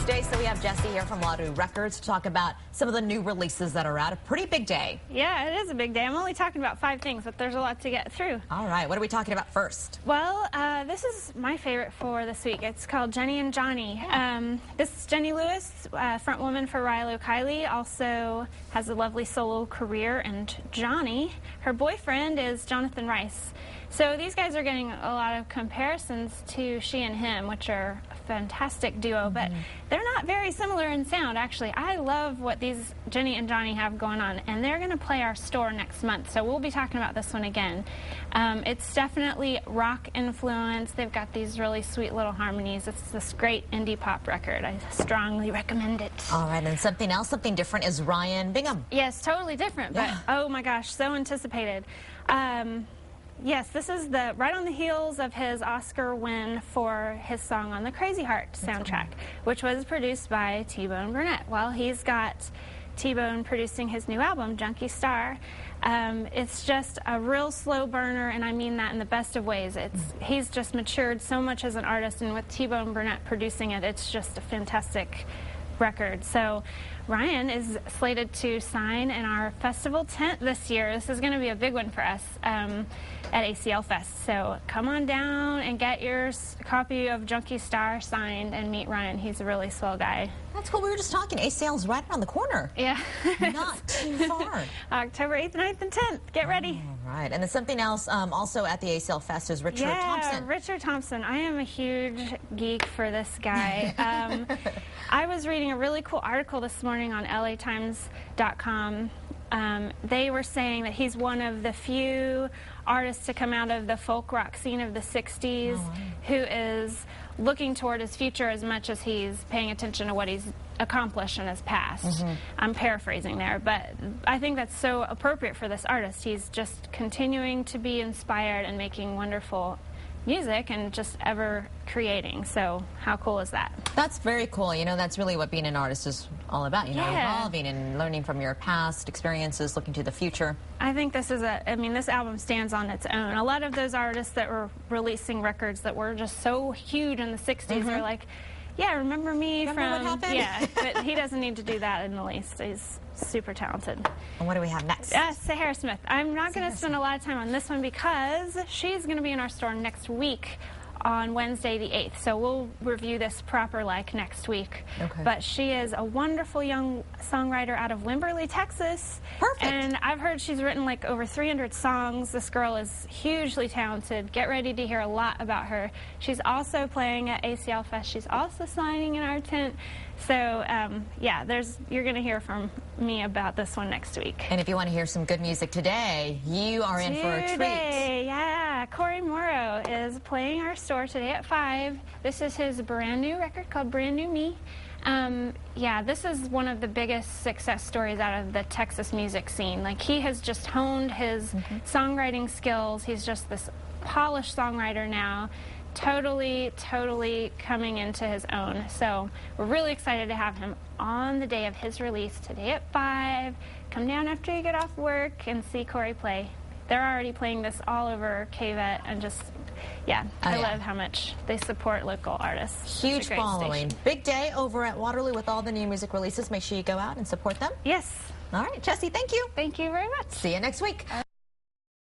Tuesday, so we have Jesse here from Waterloo Records to talk about some of the new releases that are out. A pretty big day. Yeah, it is a big day. I'm only talking about 5 things, but there's a lot to get through. All right, what are we talking about first? Well, this is my favorite for this week. It's called Jenny and Johnny. Yeah. This is Jenny Lewis, front woman for Rilo Kiley, also has a lovely solo career, and Johnny, her boyfriend, is Jonathan Rice. So these guys are getting a lot of comparisons to She and Him, which are a fantastic duo, but they're not very similar in sound, actually. I love what these Jenny and Johnny have going on, and they're going to play our store next month, so we'll be talking about this one again. It's definitely rock influence. They've got these really sweet little harmonies. It's this great indie pop record. I strongly recommend it. All right, and something else, something different is Ryan Bingham. Yes, totally different, but oh my gosh, so anticipated. Yes, this is right on the heels of his Oscar win for his song on the Crazy Heart soundtrack, which was produced by T-Bone Burnett. Well, he's got T-Bone producing his new album, Junkie Star. It's just a real slow burner, and I mean that in the best of ways. He's just matured so much as an artist, and with T-Bone Burnett producing it, it's just a fantastic record. So Ryan is slated to sign in our festival tent this year. This is going to be a big one for us at ACL Fest. So come on down and get your copy of Junkie Star signed and meet Ryan. He's a really swell guy. That's cool. We were just talking. ACL's right around the corner. Yeah. Not too far. October 8th, 9th, and 10th. Get ready. All right. And then something else also at the ACL Fest is Richard Thompson. Yeah, Richard Thompson. I am a huge geek for this guy. I was reading a really cool article this morning on LATimes.com. They were saying that he's one of the few artists to come out of the folk rock scene of the 60s who is looking toward his future as much as he's paying attention to what he's accomplished in his past. I'm paraphrasing there, but I think that's so appropriate for this artist. He's just continuing to be inspired and making wonderful music and just ever creating. So how cool is that? That's very cool. You know, that's really what being an artist is all about, you know, evolving and learning from your past experiences, looking to the future. I think this is this album stands on its own. A lot of those artists that were releasing records that were just so huge in the 60s are like, yeah, remember me what happened? Yeah, but he doesn't need to do that in the least. He's super talented. And what do we have next? Sahara Smith. I'm not going to spend a lot of time on this one because she's going to be in our store next week on Wednesday the 8th. So we'll review this proper like next week. Okay. But she is a wonderful young songwriter out of Wimberley, Texas. Perfect. And I've heard she's written like over 300 songs. This girl is hugely talented. Get ready to hear a lot about her. She's also playing at ACL Fest. She's also signing in our tent. So, yeah, you're going to hear from me about this one next week. And if you want to hear some good music today, you are in for a treat. Yeah, Cory Morrow is playing our store today at 5. This is his brand new record called Brand New Me. Yeah, this is one of the biggest success stories out of the Texas music scene. Like, he has just honed his songwriting skills. He's just this polished songwriter now. Totally coming into his own. So we're really excited to have him on the day of his release today at 5. Come down after you get off work and see Cory play. They're already playing this all over KVET, and just, yeah, I love how much they support local artists. Huge following. Big day over at Waterloo with all the new music releases. Make sure you go out and support them. Yes. All right, Jesse, thank you. Thank you very much. See you next week.